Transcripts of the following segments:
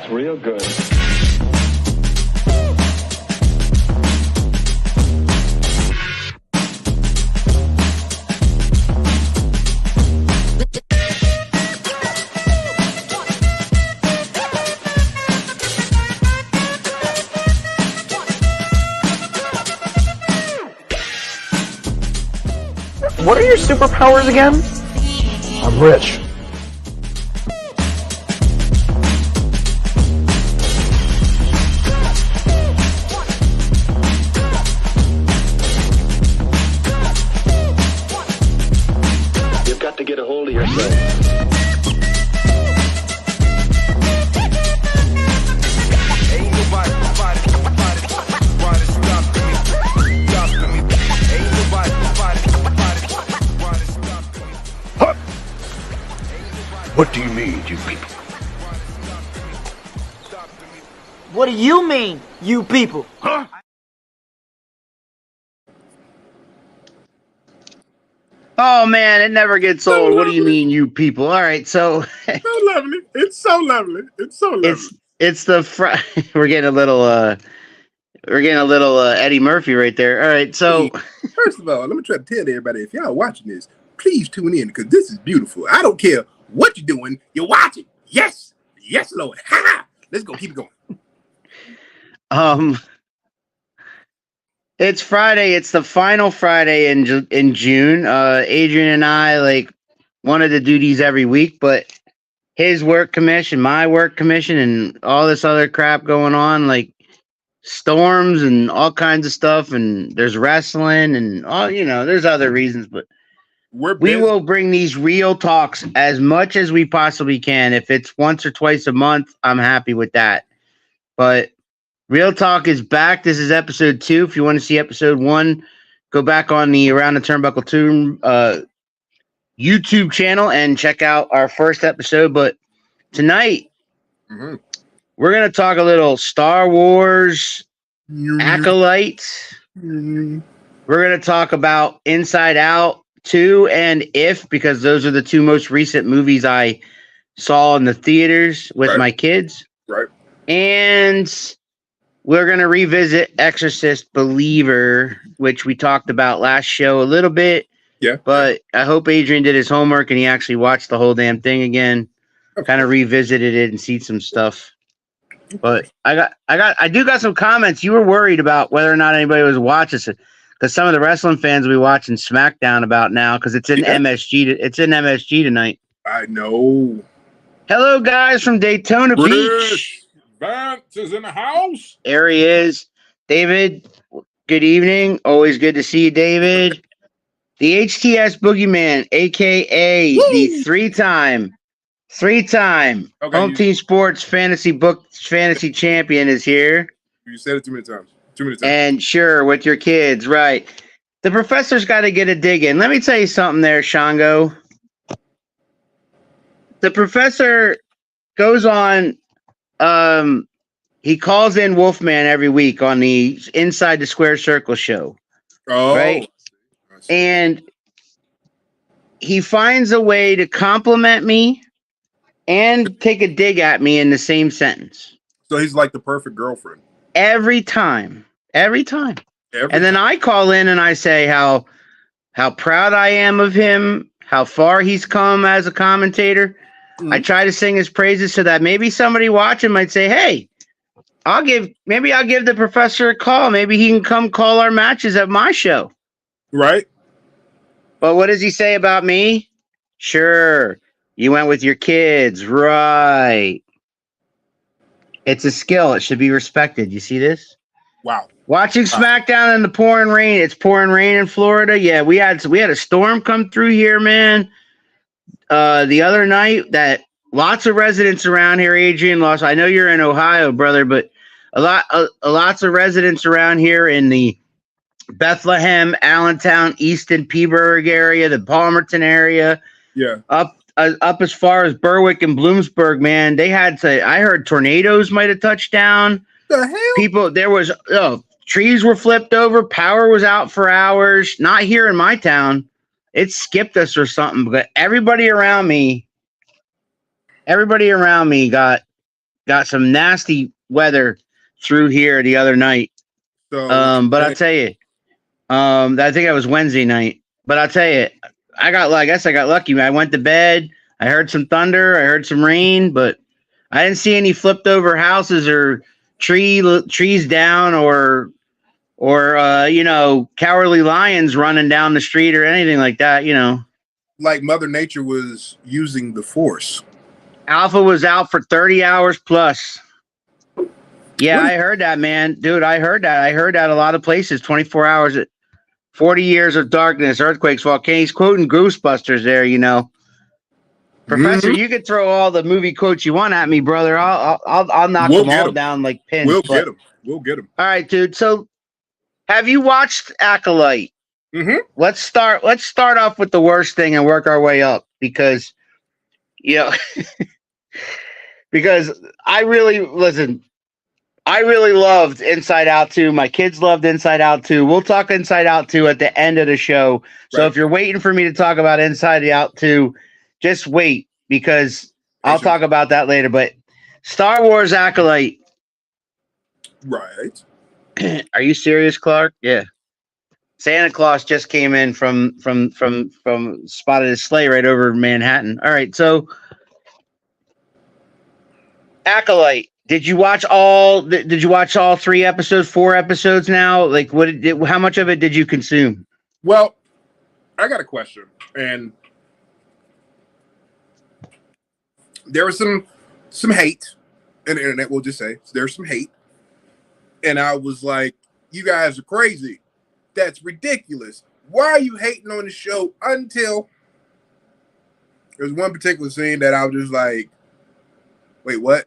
That's real good. What are your superpowers again? I'm rich. You've got to get a hold of yourself. What do you mean, you people? What do you mean, you people? Huh? Oh man, it never gets old. What do you mean, you people? All right, so So lovely. It's so lovely. It's so lovely. it's the we're getting a little Eddie Murphy right there. All right, so First of all, let me try to tell everybody, if y'all watching this, please tune in because this is beautiful. I don't care what you're doing. You're watching. Yes. Yes, Lord. Ha ha. Let's go. Keep it going. it's Friday. It's the final Friday in June. Adrian and I wanted to do these every week, but his work commission, my work commission, and all this other crap going on, like storms and all kinds of stuff, and there's wrestling and all, there's other reasons, but we will bring these real talks as much as we possibly can. If it's once or twice a month, I'm happy with that. But Real Talk is back. This is episode 2. If you want to see episode 1, go back on the Around the Turnbuckle 2 YouTube channel and check out our first episode. But tonight, we're going to talk a little Star Wars, Acolyte. We're going to talk about Inside Out 2 and If, because those are the 2 most recent movies I saw in the theaters with my kids. Right. And we're going to revisit Exorcist Believer, which we talked about last show a little bit. Yeah. But I hope Adrian did his homework and he actually watched the whole damn thing again. Kind of revisited it and see some stuff. But I do got some comments. You were worried about whether or not anybody was watching it, because some of the wrestling fans will be watching SmackDown about now because it's in MSG. It's in MSG tonight. I know. Hello, guys from Daytona Beach. Vance is in the house. There he is. David, good evening. Always good to see you, David. The HTS Boogeyman, a.k.a. the three-time Home Team Sports Fantasy Champion is here. You said it too many times. And sure, with your kids, right. The professor's got to get a dig in. Let me tell you something there, Shango. The professor goes on, he calls in Wolfman every week on the Inside the Square Circle show. Oh. Right? And he finds a way to compliment me and take a dig at me in the same sentence. So he's like the perfect girlfriend. Every time. And then I call in and I say how proud I am of him, how far he's come as a commentator. I try to sing his praises so that maybe somebody watching might say, hey, I'll give the professor a call. Maybe he can come call our matches at my show. Right. But what does he say about me? Sure. You went with your kids. Right. It's a skill. It should be respected. You see this? Wow. Watching SmackDown in the pouring rain. It's pouring rain in Florida. Yeah, we had a storm come through here, man. The other night, that lots of residents around here, Adrian, lost. I know you're in Ohio, brother, but lots of residents around here in the Bethlehem, Allentown, Easton, Peaburg area, the Palmerton area. Yeah. Up as far as Berwick and Bloomsburg, man. They had I heard tornadoes might have touched down. The hell? Trees were flipped over. Power was out for hours. Not here in my town. It skipped us or something. But everybody around me got got some nasty weather through here the other night. So, But I'll tell you, I think it was Wednesday night. But I'll tell you, I guess I got lucky. I went to bed. I heard some thunder. I heard some rain, but I didn't see any flipped over houses or trees down or cowardly lions running down the street or anything like that. like Mother Nature was using the force. Alpha was out for 30 hours plus. Yeah, I heard that, man. Dude, I heard that. I heard that a lot of places, 24 hours, 40 years of darkness, earthquakes, volcanoes. He's quoting Ghostbusters there, Professor, you could throw all the movie quotes you want at me, brother. I'll knock them all down like pins. We'll get them. All right, dude. So have you watched Acolyte? Mm-hmm. Let's start off with the worst thing and work our way up because because I really loved Inside Out 2. My kids loved Inside Out 2. We'll talk Inside Out 2 at the end of the show. So Right. if you're waiting for me to talk about Inside Out 2, just wait because I'll talk about that later. But Star Wars Acolyte. Right. Are you serious, Clark? Yeah. Santa Claus just came in from spotted his sleigh right over Manhattan. All right, so Acolyte. Did you watch all 3 episodes, 4 episodes now? Like how much of it did you consume? Well, I got a question. And there was some hate on the internet, we'll just say. There's some hate. And I was like, you guys are crazy. That's ridiculous. Why are you hating on the show? Until there's one particular scene that I was just like, wait, what?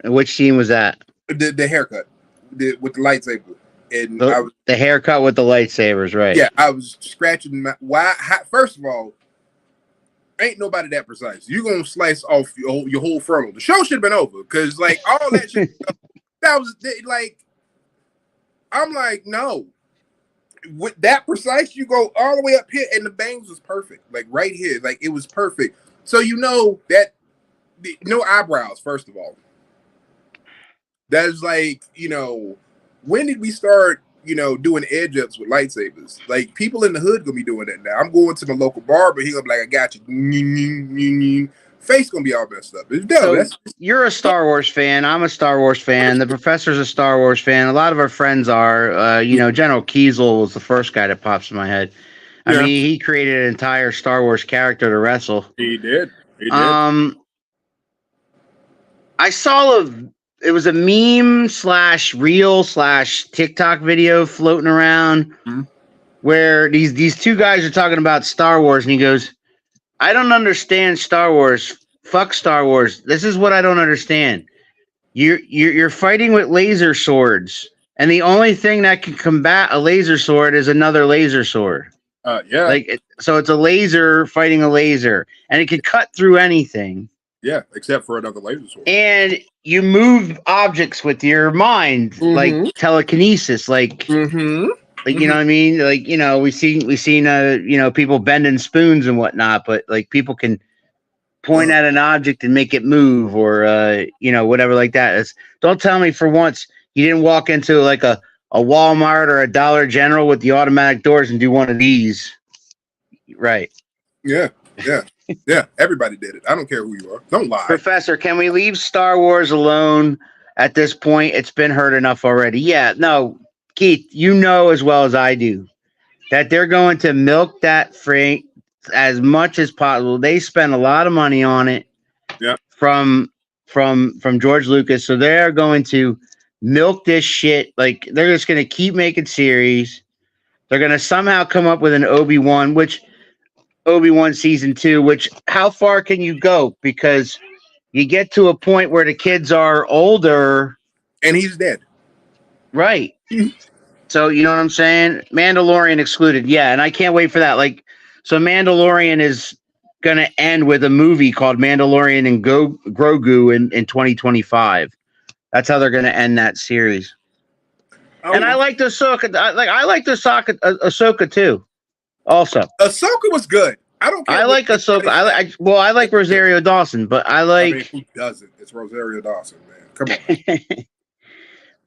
And which scene was that? The haircut with the lightsaber. And the haircut with the lightsabers, right? Yeah, I was scratching first of all, ain't nobody that precise. You're going to slice off your whole frontal. The show should have been over because, like, all that shit, that was, like, I'm like, no. With that precise, you go all the way up here, and the bangs was perfect. Like, right here. Like, it was perfect. So, that, no eyebrows, first of all. That's like, when did we start, doing edge ups with lightsabers? Like, people in the hood gonna be doing that now. I'm going to the local barber. He gonna be like, I got you. Face gonna be all messed up. You're a Star Wars fan. I'm a Star Wars fan. The professor's a Star Wars fan. A lot of our friends are. General Kiesel was the first guy that pops in my head. I mean, he created an entire Star Wars character to wrestle. He did. I saw it was a meme / reel / TikTok video floating around where these 2 guys are talking about Star Wars, and he goes, I don't understand Star Wars. Fuck Star Wars. This is what I don't understand. You're fighting with laser swords, and the only thing that can combat a laser sword is another laser sword. Yeah. So it's a laser fighting a laser, and it can cut through anything. Yeah, except for another laser sword. And you move objects with your mind, like telekinesis, like you know what I mean? Like, we've seen people bending spoons and whatnot, but like people can point at an object and make it move or whatever like that. Don't tell me for once you didn't walk into like a Walmart or a Dollar General with the automatic doors and do one of these. Right. Yeah. Yeah, everybody did it. I don't care who you are. Don't lie. Professor, can we leave Star Wars alone at this point? It's been heard enough already. Yeah, no, Keith, you know as well as I do that they're going to milk that freight as much as possible. They spend a lot of money on it. Yeah. From George Lucas, so they're going to milk this shit. Like, they're just going to keep making series. They're going to somehow come up with an Obi-Wan season 2, which how far can you go? Because you get to a point where the kids are older. And he's dead. Right. So, you know what I'm saying? Mandalorian excluded. Yeah, and I can't wait for that. Like, so Mandalorian is going to end with a movie called Mandalorian and Grogu in 2025. That's how they're going to end that series. Oh. And I like the Ahsoka. I like the Ahsoka too. Also, Ahsoka was good. I don't care. I like Ahsoka. I like Rosario Dawson, but I like. I mean, who doesn't? It's Rosario Dawson, man. Come on.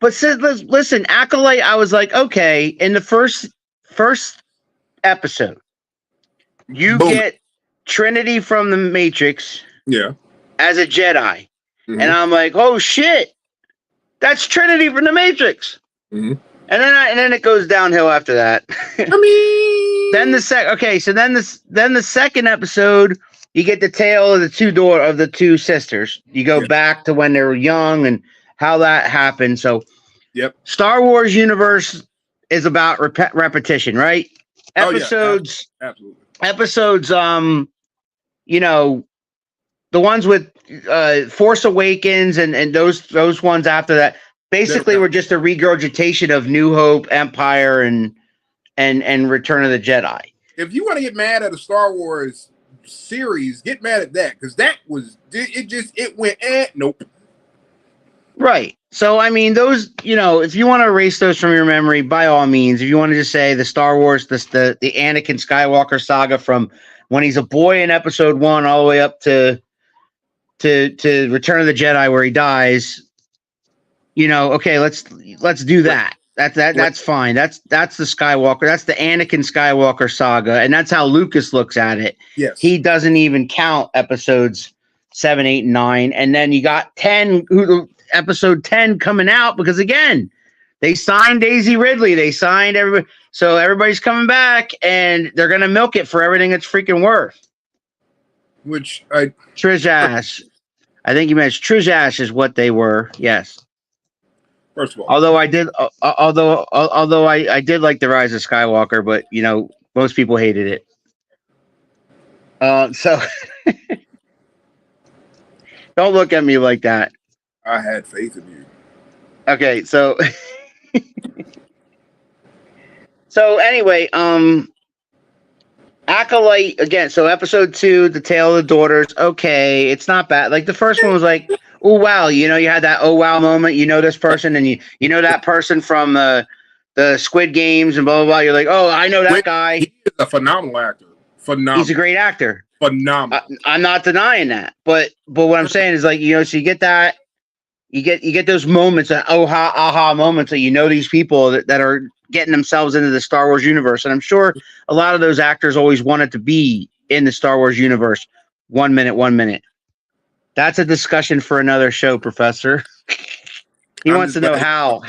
But listen, Acolyte. I was like, okay, in the first episode, you Boom. get Trinity from the Matrix, Yeah, as a Jedi, mm-hmm. and I'm like, oh shit, that's Trinity from the Matrix. Mm-hmm. And then it goes downhill after that. I mean, then the second episode, you get the tale of the two sisters. You go back to when they were young and how that happened. So, yep. Star Wars universe is about repetition, right? Episodes, absolutely. Episodes, you know, the ones with Force Awakens and those ones after that. Basically, we're just a regurgitation of New Hope, Empire, and Return of the Jedi. If you want to get mad at a Star Wars series, get mad at that, because that was it went nope. Right. So I mean, those, you know, if you want to erase those from your memory, by all means. If you want to just say the Star Wars, the Anakin Skywalker saga from when he's a boy in Episode 1 all the way up to Return of the Jedi where he dies. You know, okay, let's do that. That's fine. That's the Skywalker. That's the Anakin Skywalker saga, and that's how Lucas looks at it. Yes, he doesn't even count episodes 7, 8, and 9, and then you got 10. Episode 10 coming out because again, they signed Daisy Ridley. They signed everybody, so everybody's coming back, and they're gonna milk it for everything it's freaking worth. Which Trish Ash. I think you meant Trish Ash is what they were. Yes. First of all, although I did like the Rise of Skywalker, but you know, most people hated it. So don't look at me like that. I had faith in you. Okay, so anyway, Acolyte again. So episode 2, the Tale of the Daughters. Okay, it's not bad. Like the first one was like, oh wow, you know, you had that oh wow moment. You know this person, and you know that person from the Squid Games and blah blah blah. You're like, oh, I know that guy. He is a phenomenal actor. Phenomenal. He's a great actor. Phenomenal. I'm not denying that, but what I'm saying is, like, you know, so you get that, you get those moments, that aha moments, that you know these people that are getting themselves into the Star Wars universe, and I'm sure a lot of those actors always wanted to be in the Star Wars universe. 1 minute. That's a discussion for another show, Professor. He wants to know how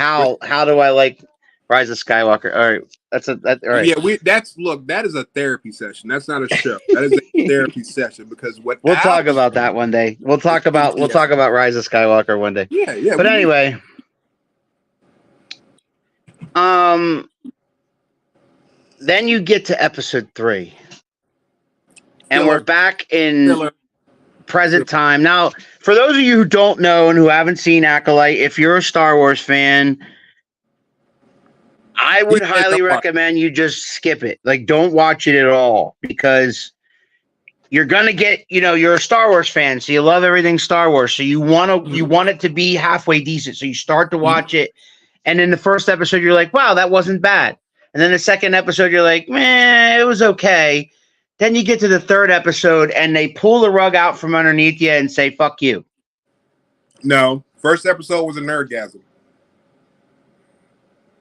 do I like Rise of Skywalker? All right, all right. Yeah, that is a therapy session. That's not a show. That is a therapy session, because we'll talk about that one day. We'll talk about Rise of Skywalker one day. Yeah. But anyway, then you get to episode 3, and we're back in present time. Now, for those of you who don't know and who haven't seen Acolyte, if you're a Star Wars fan, I would highly recommend you just skip it. Like, don't watch it at all, because you're gonna get, you know, you're a Star Wars fan, so you love everything Star Wars, so you want it to be halfway decent. So you start to watch it, and in the first episode, you're like, wow, that wasn't bad. And then the second episode, you're like, man, it was okay. Then you get to the third episode, and they pull the rug out from underneath you and say, fuck you. No. First episode was a nerdgasm.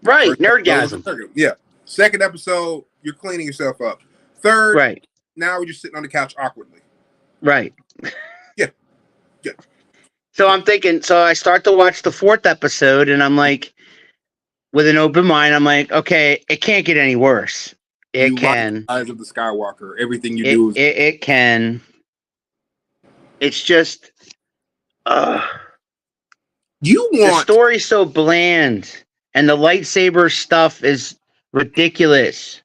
Right, nerdgasm. Yeah. Second episode, you're cleaning yourself up. Third, right. Now we're just sitting on the couch awkwardly. Right. Yeah. So I'm thinking, so I start to watch the fourth episode, and I'm like, with an open mind, I'm like, okay, it can't get any worse. It can. Rise of the Skywalker. Everything you do is. It can. It's just. The story's so bland, and the lightsaber stuff is ridiculous,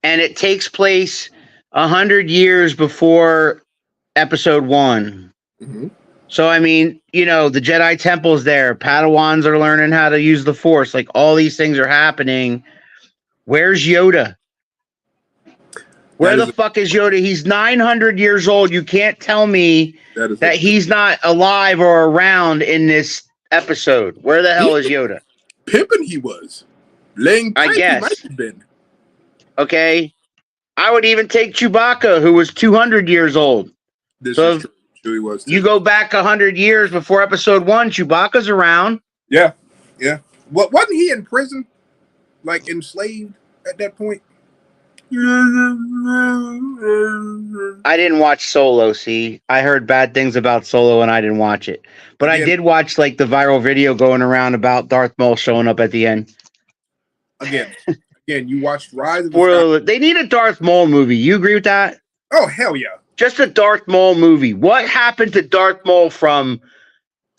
and it takes place 100 years before episode 1. Mm-hmm. So I mean, you know, the Jedi Temple's there. Padawans are learning how to use the Force. Like, all these things are happening. Where's Yoda? Where the fuck is Yoda? He's 900 years old. You can't tell me that he's not alive or around in this episode. Where the hell is Yoda? Pimping he was. Laying pipe, I guess. he might have been. Okay. I would even take Chewbacca, who was 200 years old. This So is true. Chewie was too. you go back 100 years before Episode 1, Chewbacca's around. Yeah. What wasn't he in prison, like enslaved at that point? I didn't watch Solo. See, I heard bad things about Solo, and I didn't watch it. But I did watch like the viral video going around about Darth Maul showing up at the end. Again, you watched Rise of the Spoiler alert, they need a Darth Maul movie. You agree with that? Oh, hell yeah. Just a Darth Maul movie. What happened to Darth Maul from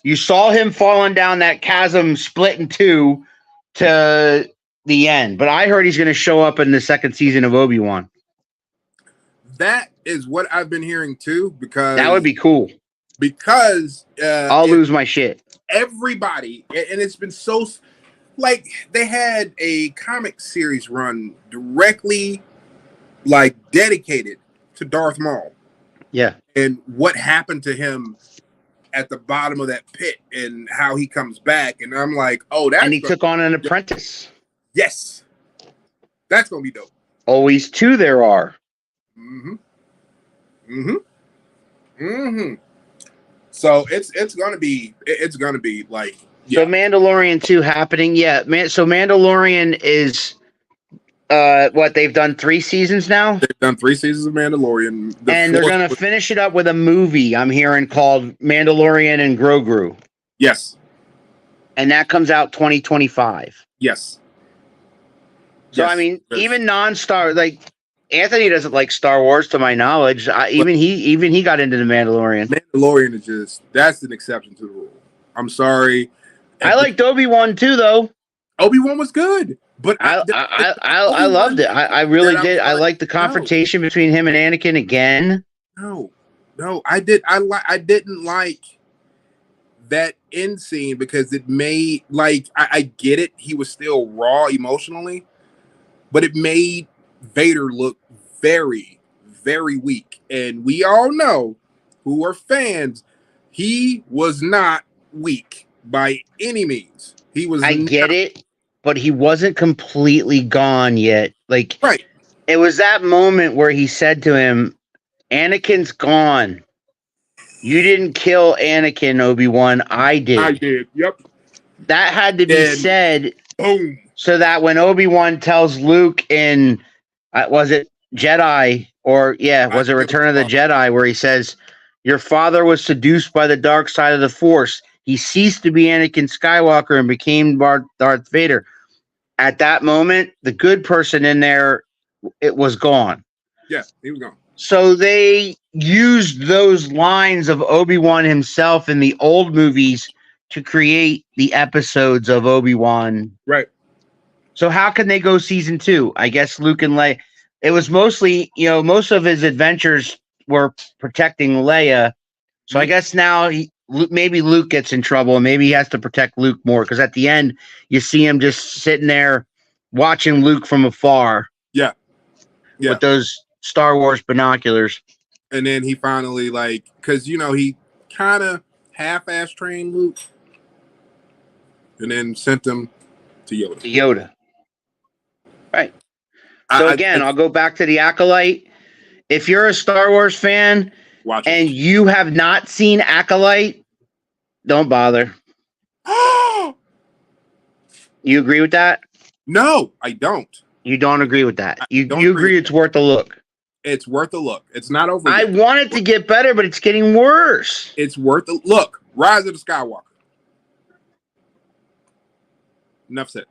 you saw him falling down that chasm split in two to the end? But I heard he's going to show up in the second season of Obi-Wan. That is what I've been hearing too, because that would be cool. Because I'll lose my shit. Everybody, and it's been so like they had a comic series run directly like dedicated to Darth Maul. Yeah. And what happened to him at the bottom of that pit and how he comes back. And I'm like, oh, that's... And he took on an apprentice. Yes. That's going to be dope. Always two there are. So it's going to be like... Yeah. So Mandalorian 2 happening. Yeah. So Mandalorian is... what, they've done 3 seasons now? They've done 3 seasons of Mandalorian. And they're going to finish it up with a movie, I'm hearing, called Mandalorian and Grogu. Yes. And that comes out 2025. Yes. So, yes. I mean, even non-Star... Like, Anthony doesn't like Star Wars, to my knowledge. Even he got into the Mandalorian. Mandalorian is just... That's an exception to the rule. I'm sorry. I liked Obi-Wan, too, though. Obi-Wan was good. But I loved it. I really did. I liked the confrontation between him and Anakin again. No, I didn't like that end scene because it made I get it. He was still raw emotionally, but it made Vader look very, very weak. And we all know, who are fans, he was not weak by any means. He was. I get it. But he wasn't completely gone yet. Like, right. It was that moment where he said to him, Anakin's gone. You didn't kill Anakin, Obi-Wan. I did. I did. Yep. That had to be said. Boom. So that when Obi-Wan tells Luke in, was it Jedi? Or, was it Return of the Jedi? Where he says, your father was seduced by the dark side of the Force. He ceased to be Anakin Skywalker and became Darth Vader. At that moment, the good person in there, it was gone. Yeah, he was gone. So they used those lines of Obi-Wan himself in the old movies to create the episodes of Obi-Wan. Right. So how can they go season 2? I guess Luke and Leia. It was mostly, most of his adventures were protecting Leia. So I guess now maybe Luke gets in trouble and maybe he has to protect Luke more, because at the end you see him just sitting there watching Luke from afar. Yeah. With those Star Wars binoculars. And then he finally because he kind of half-ass trained Luke and then sent him to Yoda. Right. So again, I'll go back to the Acolyte. If you're a Star Wars fan and you have not seen Acolyte, don't bother. You agree with that? No, I don't. You don't agree with that? You agree it's worth a look? It's worth a look. It's not over yet. I want it to get better, but it's getting worse. It's worth a look. Rise of the Skywalker. Enough said.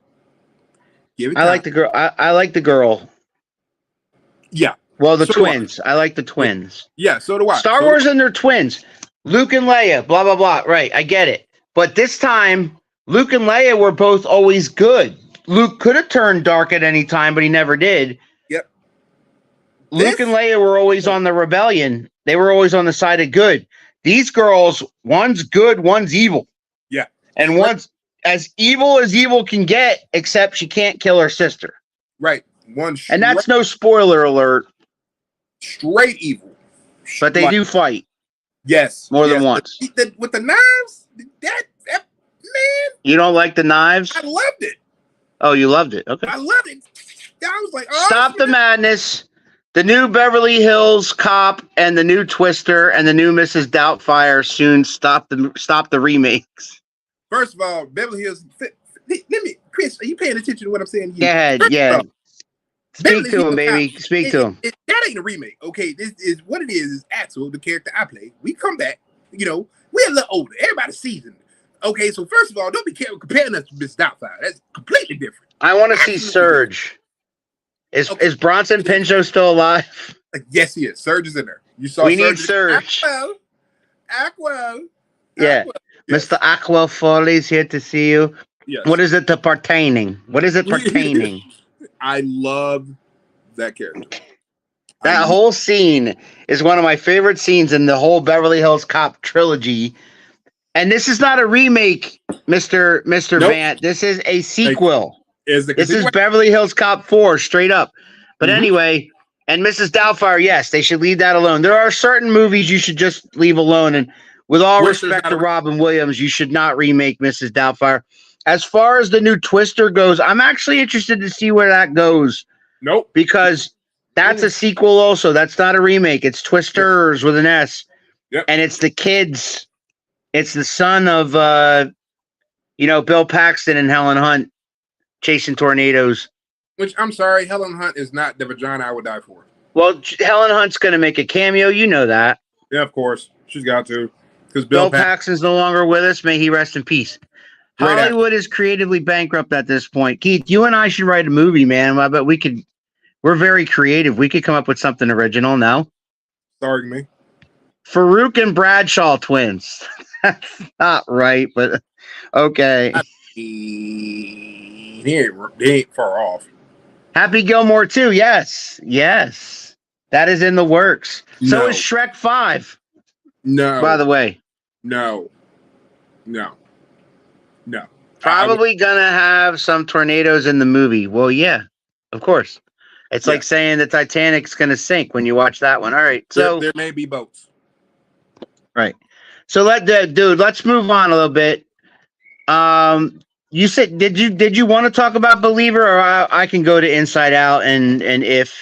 Give it time. I like the girl. I like the girl. Yeah. Well, the twins. I like the twins. Yeah, so do I. Star Wars and their twins. Luke and Leia, blah, blah, blah. Right, I get it. But this time, Luke and Leia were both always good. Luke could have turned dark at any time, but he never did. Yep. Luke and Leia were always on the rebellion. They were always on the side of good. These girls, one's good, one's evil. Yeah. And one's as evil can get, except she can't kill her sister. Right. And that's no spoiler alert. Straight evil. But they do fight. Yes. More than once. With the knives? That man. You don't like the knives? I loved it. Oh, you loved it. Okay. I loved it. I was like, oh, stop the madness. The new Beverly Hills Cop and the new Twister and the new Mrs. Doubtfire soon stop the remakes. First of all, Beverly Hills. Let me, Chris. Are you paying attention to what I'm saying to you? Go ahead, First yeah. of all, Speak Beverly to him, Hills baby. Cop, Speak to him. that ain't a remake. Okay, this is what it is Axel, the character I play. We come back. You know, we're a little older. Everybody's seasoned. Okay, so first of all, don't be comparing us to Miss Doubtfire. That's completely different. I want to see Surge. Is Bronson Pinchot still alive? Yes, he is. Surge is in there. You saw. We need Surge. Aqua. Yeah. Yes. Mr. Aqua Foley's here to see you. Yes. What is it pertaining? What is it pertaining? I love that character. That whole scene is one of my favorite scenes in the whole Beverly Hills Cop trilogy. And this is not a remake, Mr. Nope. Vant. This is a sequel. This is Beverly Hills Cop 4, straight up. But anyway, and Mrs. Doubtfire, yes, they should leave that alone. There are certain movies you should just leave alone. And with all respect to Robin Williams, you should not remake Mrs. Doubtfire. As far as the new Twister goes, I'm actually interested to see where that goes. Nope. Because that's a sequel also. That's not a remake. It's Twisters with an S. Yep. And it's the kids. It's the son of, Bill Paxton and Helen Hunt chasing tornadoes. Which, I'm sorry, Helen Hunt is not the vagina I would die for. Well, Helen Hunt's going to make a cameo. You know that. Yeah, of course. She's got to. Because Bill Paxton's no longer with us. May he rest in peace. Right. Hollywood is creatively bankrupt at this point. Keith, you and I should write a movie, man. I bet we could. We're very creative. We could come up with something original now. Starring me. Farouk and Bradshaw twins. That's not right, but okay. He ain't far off. Happy Gilmore too. Yes. That is in the works. No. So is Shrek 5. No. By the way. No. Probably gonna have some tornadoes in the movie. Well, yeah, of course. It's like saying the Titanic's gonna sink when you watch that one. All right. So there may be boats. Right. So let's move on a little bit. You said did you want to talk about Believer, or I can go to Inside Out and If?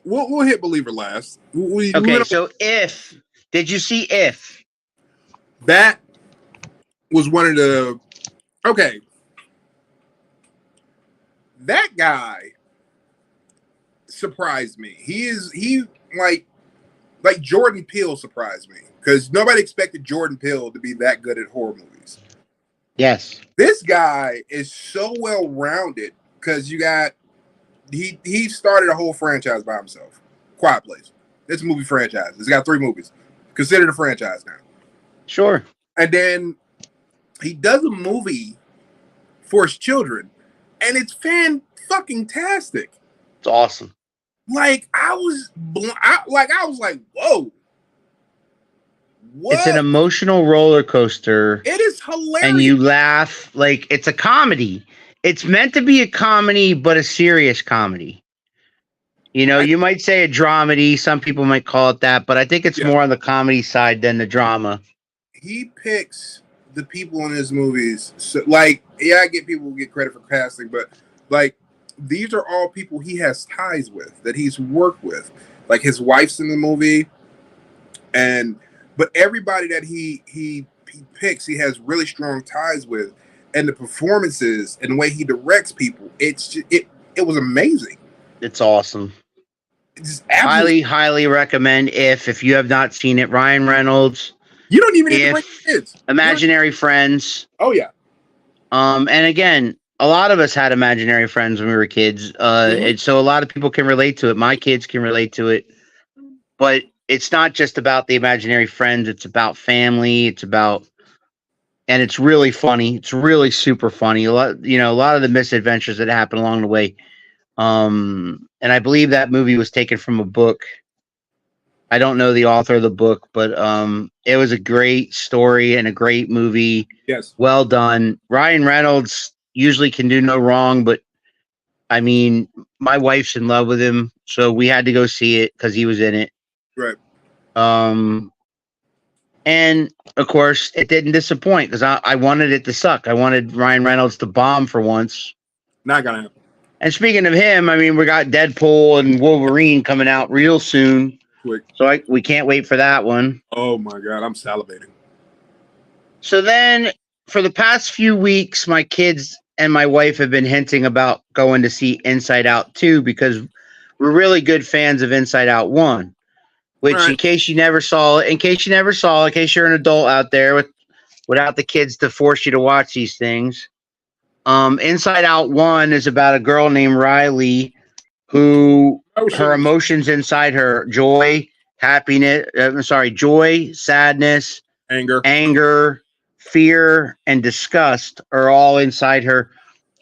We'll hit Believer last. So If, did you see If? That was one of the that guy surprised me. He like Jordan Peele surprised me because nobody expected Jordan Peele to be that good at horror movies. Yes. This guy is so well rounded because he started a whole franchise by himself. Quiet Place. It's a movie franchise. It's got 3 movies. Considered a franchise now. Sure. And then he does a movie for his children, and it's fan-fucking-tastic. It's awesome. Like I was like, whoa. What? It's an emotional roller coaster. It is hilarious. And you laugh. Like, it's a comedy. It's meant to be a comedy, but a serious comedy. You might say a dramedy. Some people might call it that, but I think it's more on the comedy side than the drama. He picks the people in his movies. So, I get people who get credit for casting, but these are all people he has ties with, that he's worked with. Like his wife's in the movie, but everybody that he picks, he has really strong ties with, and the performances and the way he directs people, it was amazing. It's awesome. It's highly recommend if you have not seen it. Ryan Reynolds. You don't even need to bring kids. Imaginary Friends. Oh yeah. And again, a lot of us had imaginary friends when we were kids. And so a lot of people can relate to it. My kids can relate to it. But it's not just about the imaginary friends. It's about family. And it's really funny. It's really super funny. A lot of the misadventures that happen along the way. And I believe that movie was taken from a book. I don't know the author of the book, but it was a great story and a great movie. Yes. Well done. Ryan Reynolds usually can do no wrong, but I mean, my wife's in love with him, so we had to go see it because he was in it. Right. And of course, it didn't disappoint because I wanted it to suck. I wanted Ryan Reynolds to bomb for once. Not gonna happen. And speaking of him, I mean, we got Deadpool and Wolverine coming out real soon. Quick. So we can't wait for that one. Oh my God, I'm salivating. So then for the past few weeks, my kids and my wife have been hinting about going to see Inside Out 2 because we're really good fans of Inside Out 1. Which, Right. in case you're an adult out there without the kids to force you to watch these things, Inside Out 1 is about a girl named Riley who her emotions inside her, joy, sadness, anger, fear, and disgust are all inside her.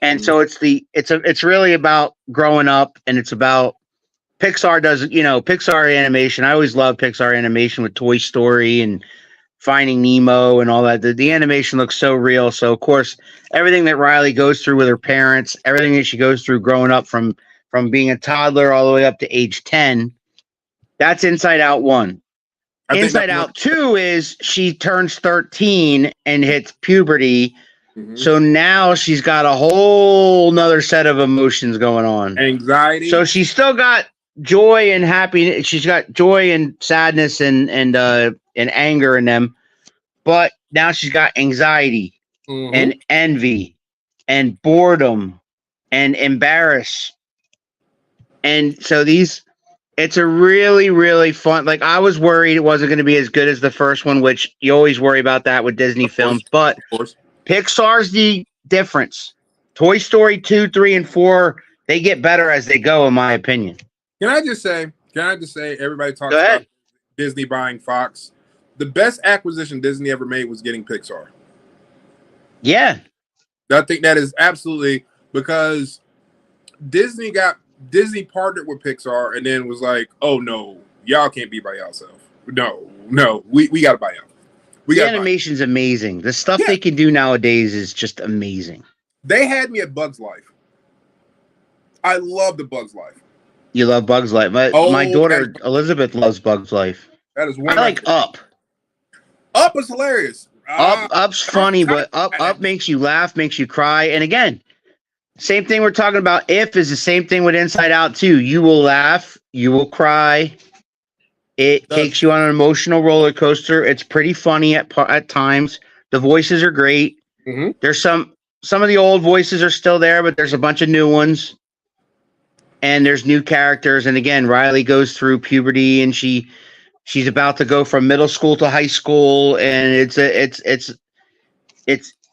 And so it's really about growing up, and it's about Pixar Pixar animation. I always love Pixar animation with Toy Story and Finding Nemo and all that. The animation looks so real. So, of course, everything that Riley goes through with her parents, everything that she goes through growing up from being a toddler all the way up to age 10, that's Inside Out 1. Inside Out 2 is she turns 13 and hits puberty. Mm-hmm. So now she's got a whole nother set of emotions going on. Anxiety. So she's still got joy and happiness. She's got joy and sadness and anger in them, but now she's got anxiety and envy and boredom and embarrass. And so it's a really, really fun. Like, I was worried it wasn't going to be as good as the first one, which you always worry about that with Disney films, but Pixar's the difference. Toy Story 2, 3, and 4, they get better as they go, in my opinion. Can I just say, everybody talks about Disney buying Fox. The best acquisition Disney ever made was getting Pixar. Yeah. I think that is absolutely, because Disney partnered with Pixar and then was like, oh no, y'all can't be by yourself. No, we got to buy out. The animation's amazing. The stuff they can do nowadays is just amazing. They had me at Bug's Life. I love the Bug's Life. You love Bug's Life. My daughter Elizabeth loves Bug's Life. That is one. I like Up. Up is hilarious. Up's funny, but Up makes you laugh, makes you cry. And again, same thing we're talking about. If is the same thing with Inside Out too. You will laugh, you will cry. It takes you on an emotional roller coaster. It's pretty funny at times. The voices are great. Mm-hmm. There's some of the old voices are still there, but there's a bunch of new ones. And there's new characters. And again, Riley goes through puberty, and she's about to go from middle school to high school, and it's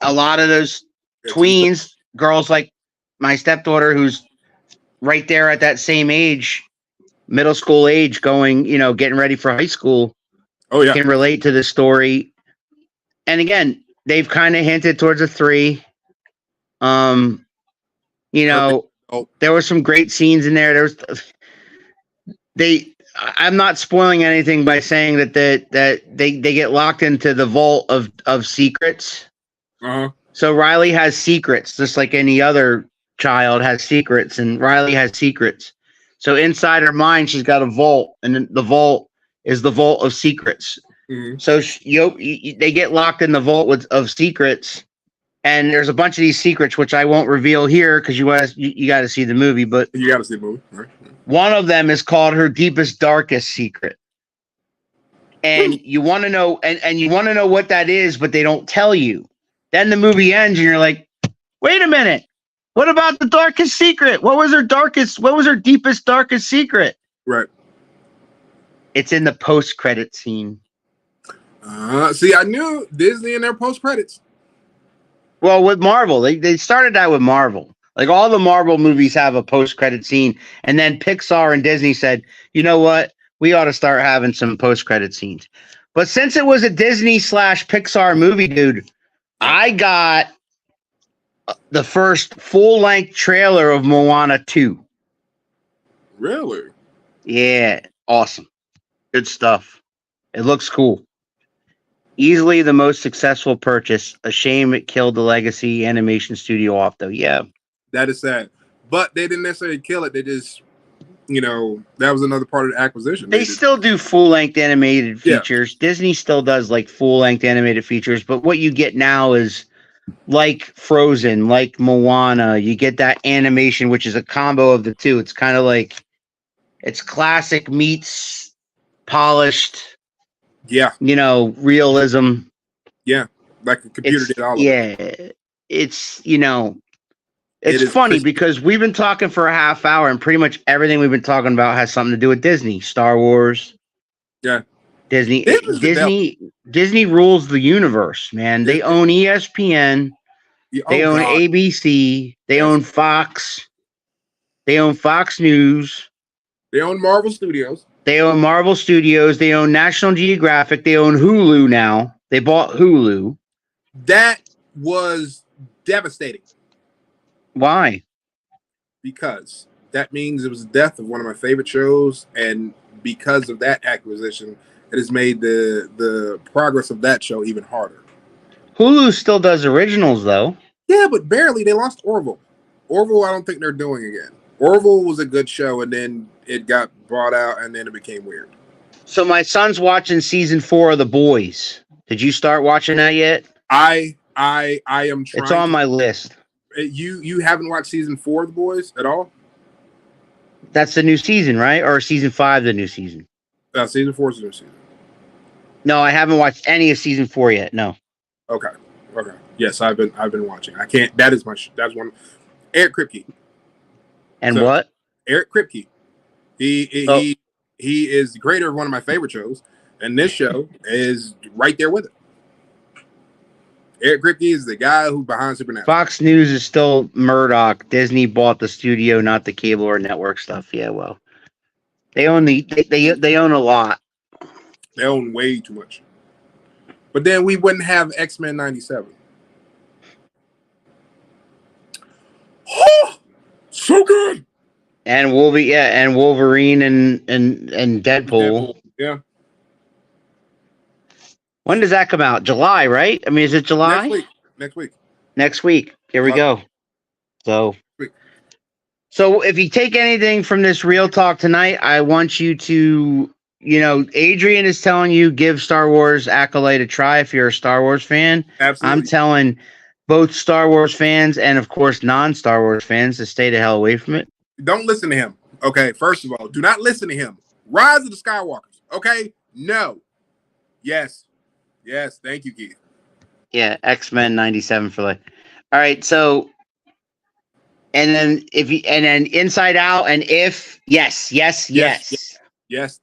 a lot of those tweens, girls like my stepdaughter, who's right there at that same age, middle school age, going, getting ready for high school. Oh yeah, can relate to the story. And again, they've kind of hinted towards a 3. There were some great scenes in there. I'm not spoiling anything by saying that they get locked into the vault of secrets. Uh-huh. So Riley has secrets, just like any other child has secrets, and Riley has secrets. So inside her mind, she's got a vault, and the vault is the vault of secrets. Mm-hmm. So they get locked in the vault of secrets, and there's a bunch of these secrets which I won't reveal here because you got to see the movie. But you got to see the movie. Right. One of them is called her deepest, darkest secret. And you want to know, and you want to know what that is, but they don't tell you. Then the movie ends and you're like, wait a minute. What about the darkest secret? What was her deepest, darkest secret? Right. It's in the post-credit scene. See, I knew Disney in their post-credits. Well, with Marvel, they started that with Marvel. Like, all the Marvel movies have a post-credit scene, and then Pixar and Disney said, you know what? We ought to start having some post-credit scenes. But since it was a Disney/Pixar movie, dude, I got the first full-length trailer of Moana 2. Really? Yeah, awesome. Good stuff. It looks cool. Easily the most successful purchase. A shame it killed the legacy animation studio off, though. Yeah. That is sad. But they didn't necessarily kill it. They just, that was another part of the acquisition. They still do full-length animated features. Yeah. Disney still does, like, full-length animated features. But what you get now is like Frozen, like Moana. You get that animation, which is a combo of the two. It's kind of like it's classic meets polished, Yeah, realism. yeah. Like the computer did all of it. It's It it's is funny crispy. because we've been talking for a half hour and pretty much everything we've been talking about has something to do with Disney, Star Wars, Yeah. Disney. This is the devil. Disney rules the universe, man. They own ESPN, Oh they own God. ABC, they Yes. own Fox, they own Fox News, They own Marvel Studios. they own Marvel Studios, they own National Geographic, they own Hulu now. They bought Hulu. That was devastating Why? because that means it was the death of one of my favorite shows, and because of that acquisition, it has made the progress of that show even harder. Hulu still does originals though. Yeah, but barely. They lost Orville. Orville, I don't think they're doing again. Orville was a good show, and then it got brought out, and then it became weird. So my son's watching season 4 of The Boys. Did you start watching that yet? I am trying. It's on my list. You haven't watched season 4 of The Boys at all? That's the new season, right? Or season 5, the new season? Season 4 is the new season. No, I haven't watched any of season 4 yet. No. Okay. Yes, I've been watching. I can't. That is that's one. Eric Kripke. And what? Eric Kripke. He is the creator of one of my favorite shows, and this show is right there with it. Eric Kripke is the guy who's behind Supernatural. Fox News is still Murdoch. Disney bought the studio, not the cable or network stuff. Yeah, well, they own they own a lot. They own way too much. But then we wouldn't have X-Men 97. Oh, so good. And Wolverine and Deadpool. Yeah. When does that come out? July, right? I mean, is it July? Next week. Here we go. So if you take anything from this real talk tonight, I want you to, Adrian is telling you give Star Wars Acolyte a try if you're a Star Wars fan. Absolutely. I'm telling both Star Wars fans and, of course, non-Star Wars fans to stay the hell away from it. Don't listen to him. Okay, first of all, do not listen to him. Rise of the Skywalkers. Okay? No. Yes. Thank you, Keith. Yeah, X-Men 97 for life. All right, so and then Inside Out and If yes. Yes,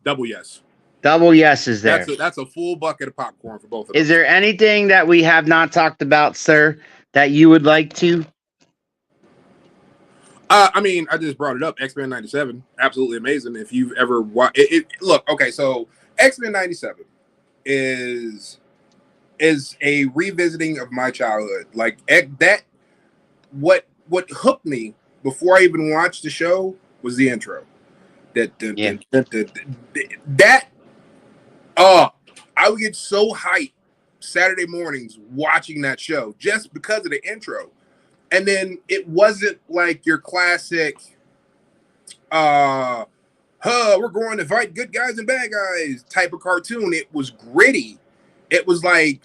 double yes. Double yes is there. That's a full bucket of popcorn for both of us. Is there anything that we have not talked about, sir, that you would like to? I mean, I just brought it up. X-Men 97, absolutely amazing. If you've ever watched it, look, okay, so X-Men 97 is a revisiting of my childhood. Like that, what hooked me before I even watched the show was the intro. I would get so hyped Saturday mornings watching that show just because of the intro. And then it wasn't like your classic, we're going to fight good guys and bad guys type of cartoon. It was gritty. It was like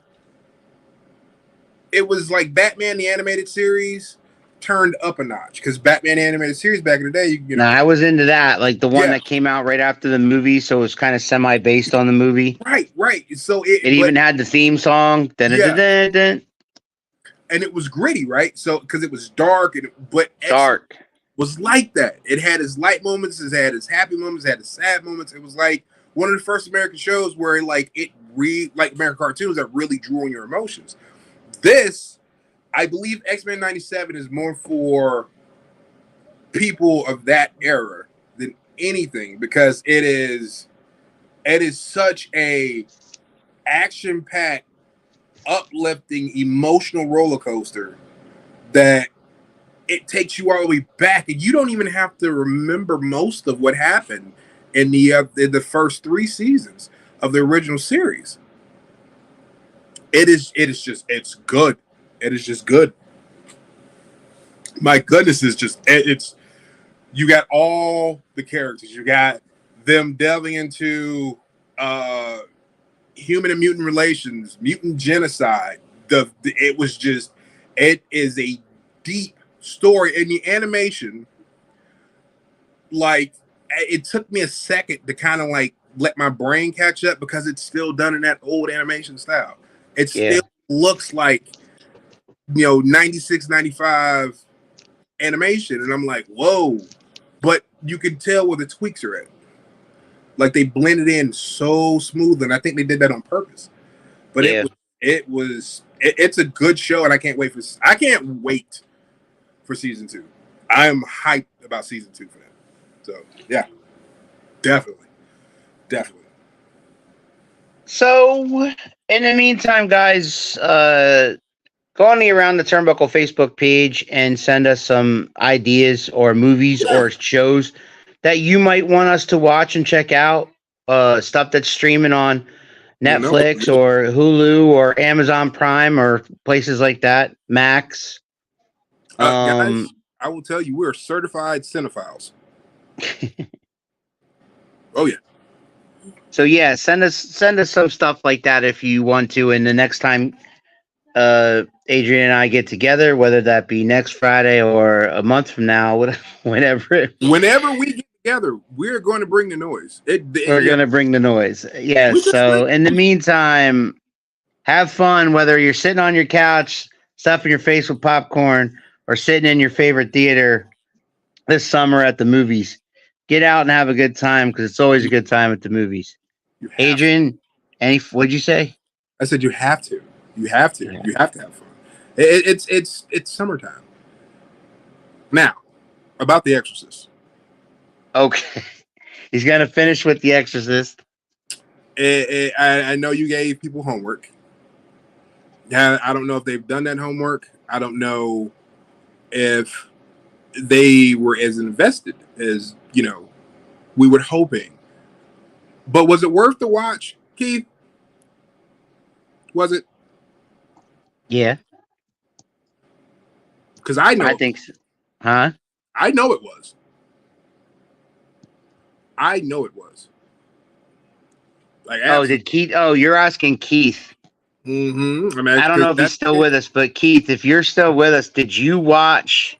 Batman the animated series turned up a notch, because Batman animated series back in the day, I was into that, like the one that came out right after the movie, so it was kind of semi based on the movie. Right. So it even had the theme song. And it was gritty, right? So because it was dark, but dark was like that. It had its light moments, it had its happy moments, it had its sad moments. It was like one of the first American shows where like American cartoons that really drew on your emotions. This, I believe, X-Men 97 is more for people of that era than anything, because it is such a action-packed, uplifting, emotional roller coaster that it takes you all the way back, and you don't even have to remember most of what happened in the first 3 seasons of the original series. It's good. It is just good. My goodness, it's you got all the characters. You got them delving into human and mutant relations, mutant genocide. It was just It is a deep story, and the animation, like, it took me a second to kind of like let my brain catch up because it's still done in that old animation style. It still looks like, 96, 95 animation, and I'm like, whoa. But you can tell where the tweaks are at. Like, they blended in so smooth, and I think they did that on purpose. But it's a good show, and I can't wait for season 2. I'm hyped about season 2 for that. So yeah, definitely. So in the meantime, guys, go on the Around the Turnbuckle Facebook page and send us some ideas or movies or shows that you might want us to watch and check out. Stuff that's streaming on Netflix or Hulu or Amazon Prime or places like that. Max. Guys, I will tell you, we're certified cinephiles. Oh yeah. So yeah, send us some stuff like that if you want to. And the next time Adrian and I get together, whether that be next Friday or a month from now, whenever we get together, we're going to bring the noise. We're going to bring the noise. Yes. So in the meantime, have fun, whether you're sitting on your couch, stuffing your face with popcorn, or sitting in your favorite theater this summer at the movies. Get out and have a good time, because it's always a good time at the movies. Adrian, what'd you say? I said you have to. You have to. Yeah. You have to have fun. It's summertime. Now, about The Exorcist. Okay. He's going to finish with The Exorcist. I know you gave people homework. I don't know if they've done that homework. I don't know if they were as invested as, we were hoping. But was it worth the watch, Keith? Was it? Yeah. Because I know. I think so. Huh? I know it was. I know it was. Like, did Keith? Oh, you're asking Keith. Mm-hmm. I don't know if he's still with us, but Keith, if you're still with us, did you watch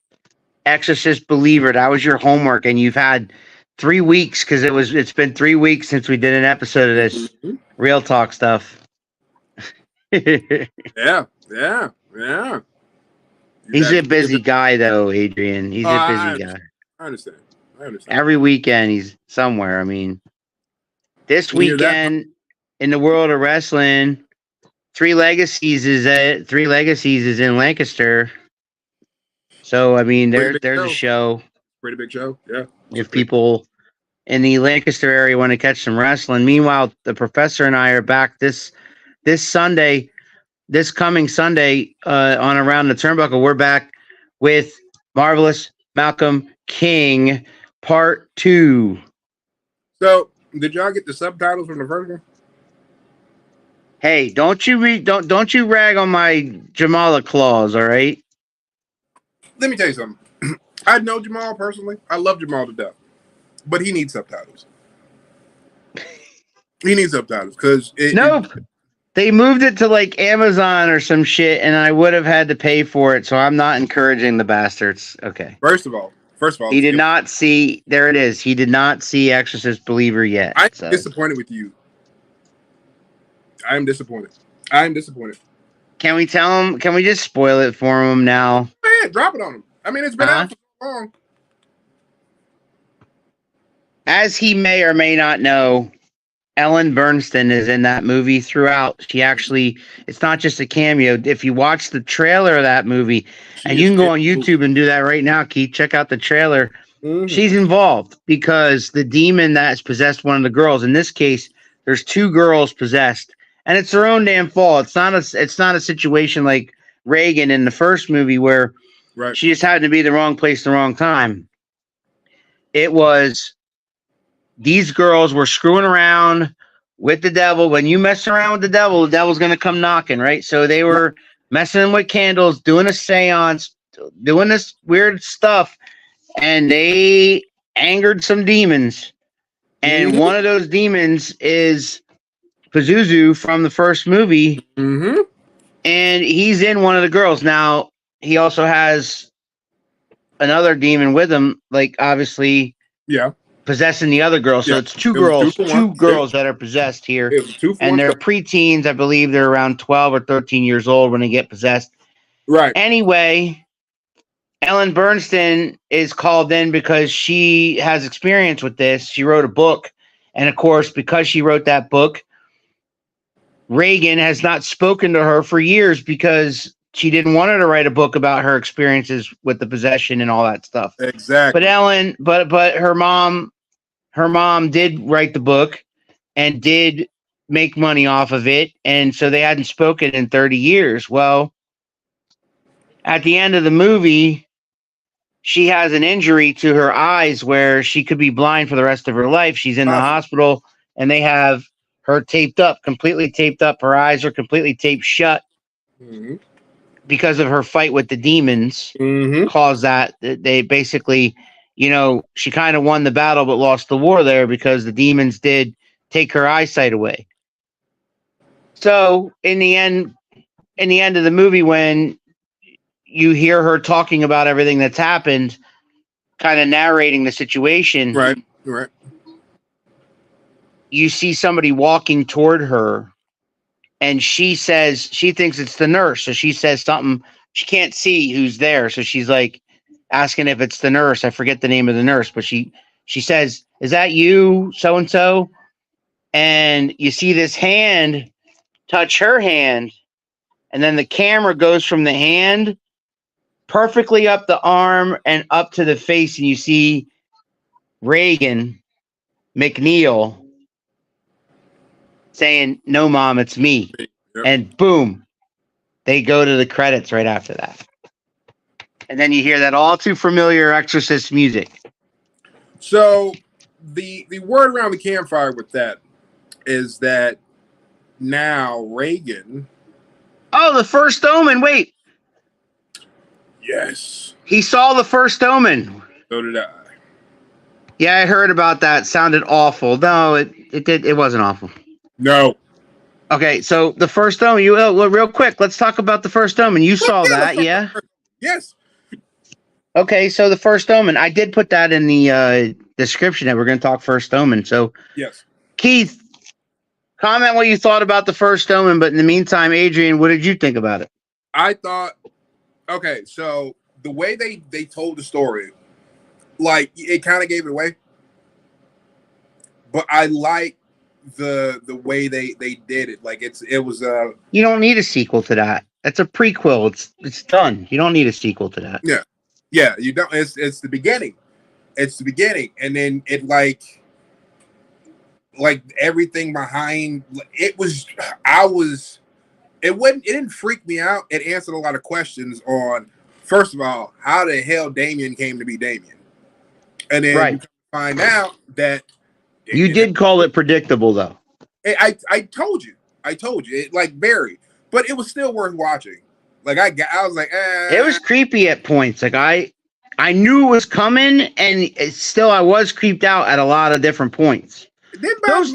Exorcist Believer? That was your homework, and you've had 3 weeks, because it's been 3 weeks since we did an episode of this Real Talk stuff. Yeah. He's a busy guy, though, Adrian. He's a busy guy. I understand. Every weekend he's somewhere. I mean, this weekend in the world of wrestling, Three Legacies is in Lancaster. So I mean, there's a show. Pretty big show, yeah. If people in the Lancaster area want to catch some wrestling. Meanwhile, the professor and I are back this coming Sunday on Around the Turnbuckle. We're back with Marvelous Malcolm King Part 2. So, did y'all get the subtitles from the first one? Hey, don't you rag on my Jamala clause, all right? Let me tell you something. I know Jamal personally. I love Jamal to death, but he needs subtitles. He needs subtitles because they moved it to like Amazon or some shit, and I would have had to pay for it. So I'm not encouraging the bastards. Okay. First of all, he did not see. There it is. He did not see Exorcist Believer yet. I'm disappointed with you. I'm disappointed. Can we tell him? Can we just spoil it for him now? Man, drop it on him. I mean, it's been out for so long. As he may or may not know, Ellen Bernstein is in that movie throughout. It's not just a cameo. If you watch the trailer of that movie, and you can go on YouTube and do that right now, Keith, check out the trailer. Mm-hmm. She's involved because the demon that has possessed one of the girls, in this case, there's 2 girls possessed, and it's their own damn fault. It's not a situation like Reagan in the first movie where she just happened to be the wrong place, the wrong time. It was these girls were screwing around with the devil. When you mess around with the devil's going to come knocking, right? So they were messing with candles, doing a seance, doing this weird stuff, and they angered some demons. And one of those demons is Pazuzu from the first movie. Mm-hmm. And he's in one of the girls. Now, he also has another demon with him, like obviously Yeah. possessing the other girl. So Yeah. it's two It was girls, 2 for 1. two girls that are possessed here. It was 2 for And 1. they're preteens. I believe they're around 12 or 13 years old when they get possessed. Right. Anyway, Ellen Bernstein is called in because she has experience with this. She wrote a book. And of course, because she wrote that book, Reagan has not spoken to her for years because she didn't want her to write a book about her experiences with the possession and all that stuff. Exactly. But Ellen, but her mom did write the book and did make money off of it. And so they hadn't spoken in 30 years. Well, at the end of the movie, she has an injury to her eyes where she could be blind for the rest of her life. She's in the hospital and they have her taped up, completely taped up. Her eyes are completely taped shut because of her fight with the demons. Caused that. They basically, she kind of won the battle but lost the war there because the demons did take her eyesight away. So in the end of the movie, when you hear her talking about everything that's happened, kind of narrating the situation, Right. you see somebody walking toward her, and she says she thinks it's the nurse. So she says something. She can't see who's there, so she's like asking if it's the nurse. I forget the name of the nurse, but she says, "Is that you, so and so?" And you see this hand touch her hand, and then the camera goes from the hand perfectly up the arm and up to the face, and you see Reagan McNeil saying, "No, Mom, it's me." Yep. And boom, they go to the credits right after that. And then you hear that all too familiar Exorcist music. So the word around the campfire with that is that now Reagan. Oh, the first Omen. Wait. Yes. He saw the first Omen. So did I. Yeah, I heard about that. Sounded awful. No, it wasn't awful. No. Okay, so the first Omen. Real quick, let's talk about the first Omen. You saw that, yeah? Yes. Okay, so the first Omen. I did put that in the description that we're going to talk first Omen. So, yes. Keith, comment what you thought about the first Omen. But in the meantime, Adrian, what did you think about it? I thought, okay, so the way they told the story, like it kind of gave it away, but I like the way they did it. Like it was you don't need a sequel to that. That's a prequel. It's done. You don't need a sequel to that. Yeah, you don't. It's the beginning. It's the beginning, and then it like everything behind it was. It didn't freak me out. It answered a lot of questions on, first of all, how the hell Damien came to be Damien, and then you find out that you did call it predictable, though. I told you, it like Barry, but it was still worth watching. Like I was like, it was creepy at points. Like I knew it was coming, and still I was creeped out at a lot of different points. Those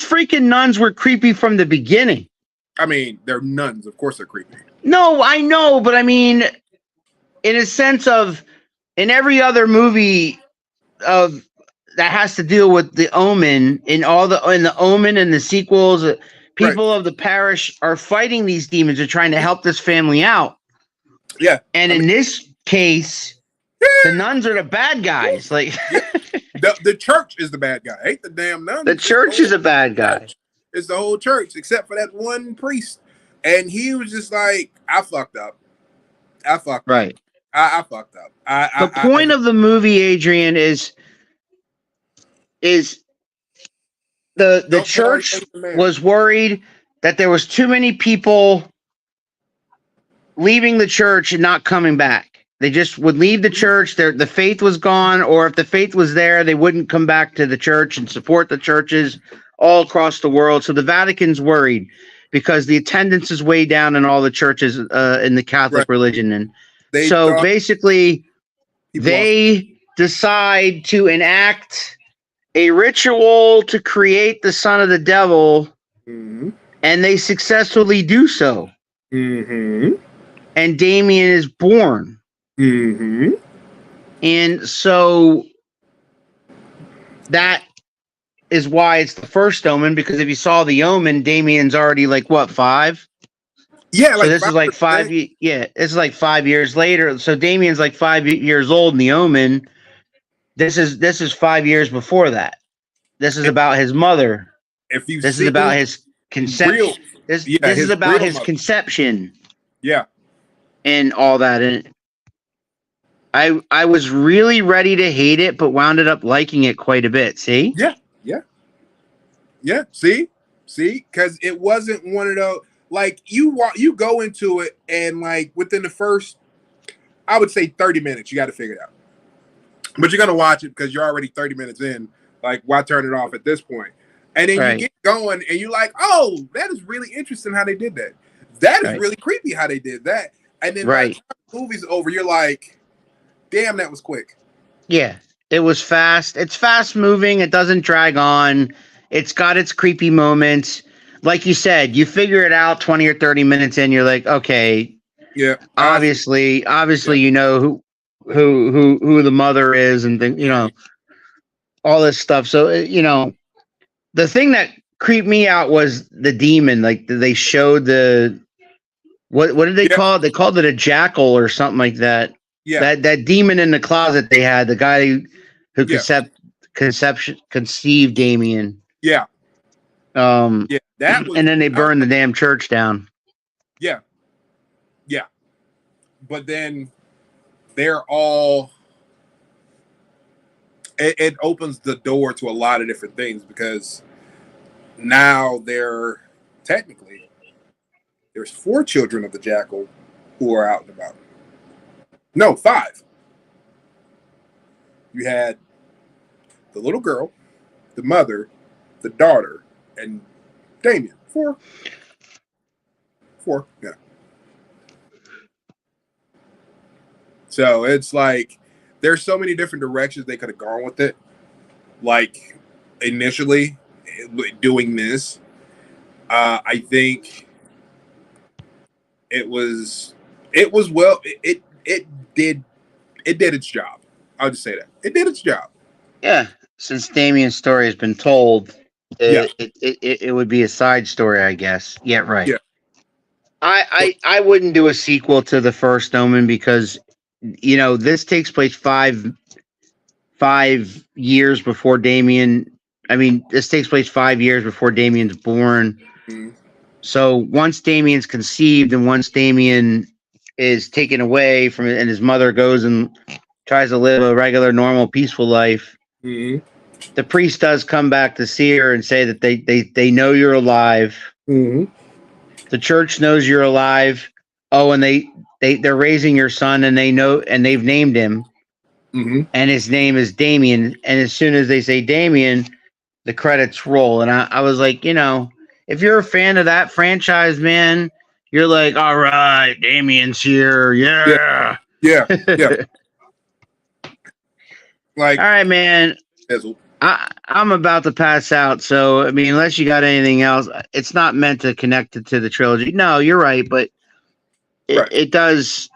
freaking nuns were creepy from the beginning. I mean, they're nuns. Of course they're creepy. No, I know, but I mean, in a sense of, in every other movie of that has to deal with the Omen, in the Omen and the sequels, people of the parish are fighting these demons. They're trying to help this family out. Yeah. And in this case, the nuns are the bad guys. Like the church is the bad guy. I hate the damn nuns. The church is a bad guy. It's the whole church, except for that one priest. And he was just like, I fucked up. I fucked up. I fucked up. The point of the movie, Adrian, is the church was worried that there was too many people leaving the church and not coming back. They just would leave the church. The faith was gone, or if the faith was there, they wouldn't come back to the church and support the churches all across the world. So the Vatican's worried because the attendance is way down in all the churches in the Catholic religion. And so basically they decide to enact a ritual to create the son of the devil, and they successfully do so. and Damien is born. Mm-hmm. And so that is why it's the first Omen, because if you saw the Omen, Damien's already like what, 5? Yeah, So like this is like 5. Yeah, it's like 5 years later. So Damien's like 5 years old in the Omen. This is 5 years before that. This is about his mother. If you've This is seen about his conception. This is about his conception. Yeah. And all that. And I was really ready to hate it, but wound up liking it quite a bit. See? Yeah. See, because it wasn't one of those like you go into it and like within the first, I would say 30 minutes, you got to figure it out. But you're gonna watch it because you're already 30 minutes in. Like, why turn it off at this point? And then you get going and you're like, oh, that is really interesting how they did that. That is really creepy how they did that. And then by the time the movie's over, you're like, damn, that was quick. Yeah, it was fast. It's fast moving. It doesn't drag on. It's got its creepy moments. Like you said, you figure it out 20 or 30 minutes in. You're like, okay, yeah. Obviously, you know who the mother is, and all this stuff. So the thing that creeped me out was the demon. Like they showed the what did they call it? They called it a jackal or something like that. Yeah. That demon in the closet they had, the guy who conceived Damien. Yeah. That was, and then they burned the damn church down. Yeah. But then they're all it opens the door to a lot of different things because now there's 4 children of the jackal who are out and about. No, 5. You had the little girl, the mother, the daughter, and Damien. 4. Yeah. So it's like there's so many different directions they could have gone with it. Like initially doing this, I think it did its job. I'll just say that it did its job. Yeah, since Damien's story has been told, it would be a side story, I guess. Yeah, right. Yeah. I wouldn't do a sequel to the first Omen because this takes place five years before Damien. I mean, this takes place 5 years before Damien's born. Mm-hmm. So once Damien's conceived and once Damien is taken away from it and his mother goes and tries to live a regular, normal, peaceful life, mm-hmm. the priest does come back to see her and say that they know you're alive. Mm-hmm. The church knows you're alive. Oh, and they're raising your son and they know, and they've named him. Mm-hmm. And his name is Damien. And as soon as they say Damien, the credits roll. And I was like, if you're a fan of that franchise, man, you're like, all right, Damien's here. Yeah. Like, all right, man. I'm about to pass out. So, I mean, unless you got anything else, it's not meant to connect it to the trilogy. No, you're right. But it does.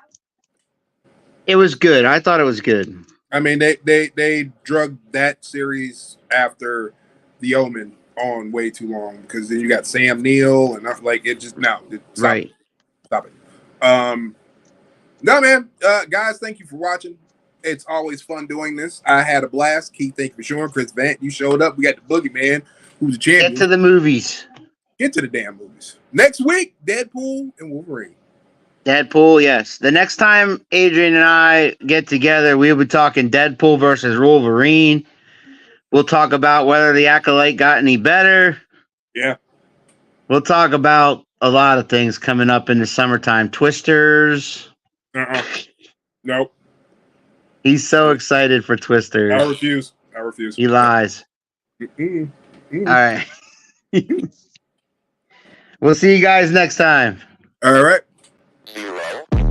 It was good. I thought it was good. I mean, they drug that series after The Omen on way too long because then you got Sam Neill and like it just stop it. No, man, guys, thank you for watching. It's always fun doing this. I had a blast. Keith, thank you for showing. Chris Vant, you showed up. We got the Boogeyman, who's a champion. Get to the movies. Get to the damn movies. Next week, Deadpool and Wolverine. Deadpool, yes. The next time Adrian and I get together, we'll be talking Deadpool versus Wolverine. We'll talk about whether the Acolyte got any better. Yeah. We'll talk about a lot of things coming up in the summertime. Twisters. Nope. He's so excited for Twisters. I refuse. He lies. Mm-mm. All right. We'll see you guys next time. All right. 0, 1,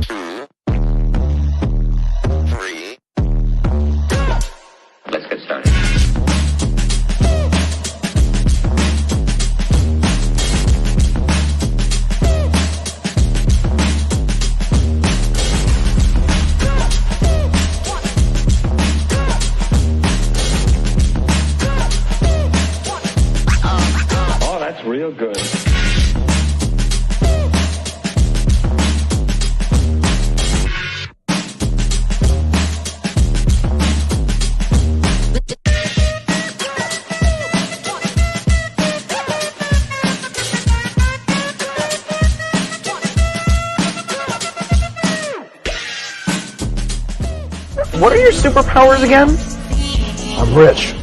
2, 3. Let's get started. What are your superpowers again? I'm rich.